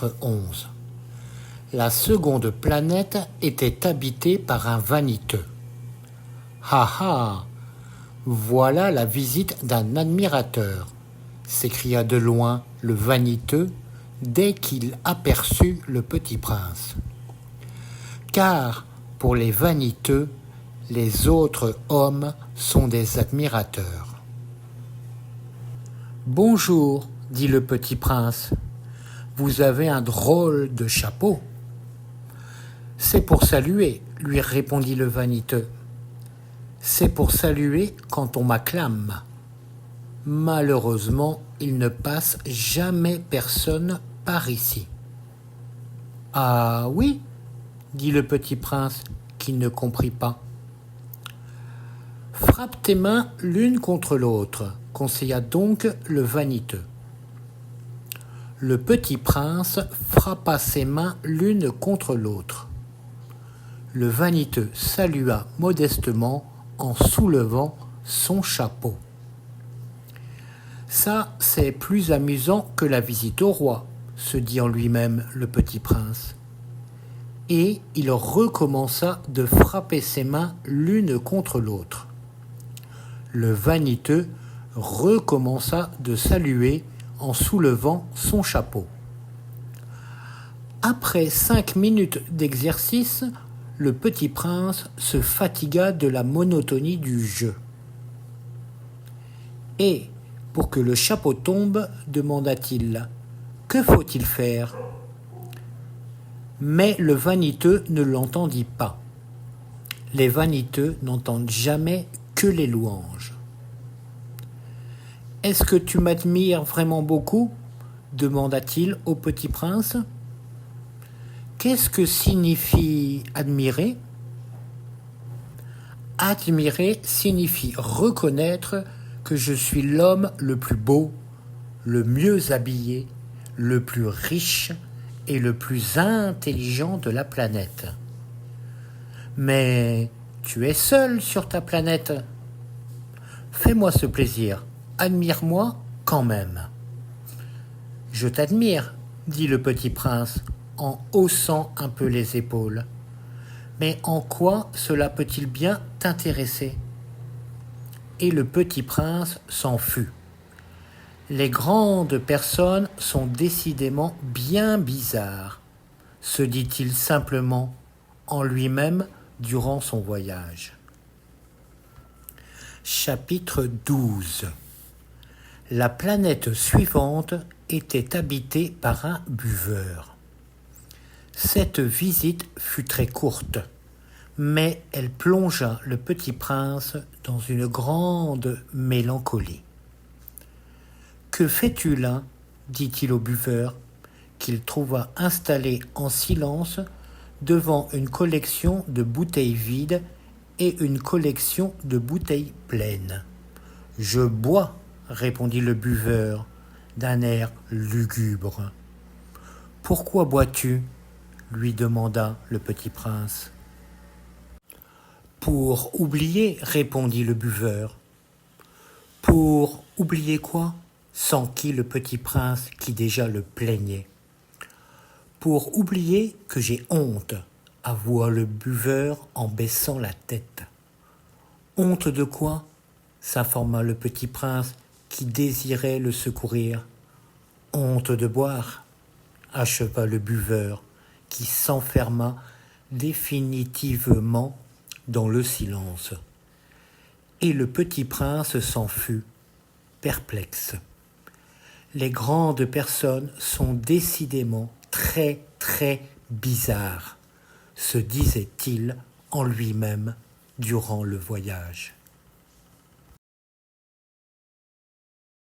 Chapitre 11. La seconde planète était habitée par un vaniteux. Ha ha! Voilà la visite d'un admirateur, s'écria de loin le vaniteux dès qu'il aperçut le petit prince. Car pour les vaniteux, les autres hommes sont des admirateurs. Bonjour, dit le petit prince. Vous avez un drôle de chapeau. C'est pour saluer, lui répondit le vaniteux. C'est pour saluer quand on m'acclame. Malheureusement, il ne passe jamais personne par ici. Ah oui, dit le petit prince, qui ne comprit pas. Frappe tes mains l'une contre l'autre, conseilla donc le vaniteux. Le petit prince frappa ses mains l'une contre l'autre. Le vaniteux salua modestement en soulevant son chapeau. Ça, c'est plus amusant que la visite au roi, se dit en lui-même le petit prince. Et il recommença de frapper ses mains l'une contre l'autre. Le vaniteux recommença de saluer en soulevant son chapeau. Après 5 minutes d'exercice, le petit prince se fatigua de la monotonie du jeu. « Et, pour que le chapeau tombe, demanda-t-il, que faut-il faire ?» Mais le vaniteux ne l'entendit pas. Les vaniteux n'entendent jamais que les louanges. « Est-ce que tu m'admires vraiment beaucoup ?» demanda-t-il au petit prince. « Qu'est-ce que signifie admirer ?» Admirer signifie reconnaître que je suis l'homme le plus beau, le mieux habillé, le plus riche et le plus intelligent de la planète. Mais tu es seul sur ta planète. Fais-moi ce plaisir. Admire-moi quand même. Je t'admire, dit le petit prince en haussant un peu les épaules. Mais en quoi cela peut-il bien t'intéresser ? Et le petit prince s'en fut. Les grandes personnes sont décidément bien bizarres, se dit-il simplement en lui-même durant son voyage. Chapitre 12. La planète suivante était habitée par un buveur. Cette visite fut très courte, mais elle plongea le petit prince dans une grande mélancolie. « Que fais-tu là ?» dit-il au buveur, qu'il trouva installé en silence devant une collection de bouteilles vides et une collection de bouteilles pleines. « Je bois », répondit le buveur d'un air lugubre. « Pourquoi bois-tu » lui demanda le petit prince. « Pour oublier, répondit le buveur. « Pour oublier quoi ?» s'enquit le petit prince qui déjà le plaignait. « Pour oublier que j'ai honte, avoua le buveur en baissant la tête. « Honte de quoi ?» s'informa le petit prince qui désirait le secourir. « Honte de boire » acheva le buveur qui s'enferma définitivement dans le silence. Et le petit prince s'en fut, perplexe. Les grandes personnes sont décidément très, très bizarres, se disait-il en lui-même durant le voyage.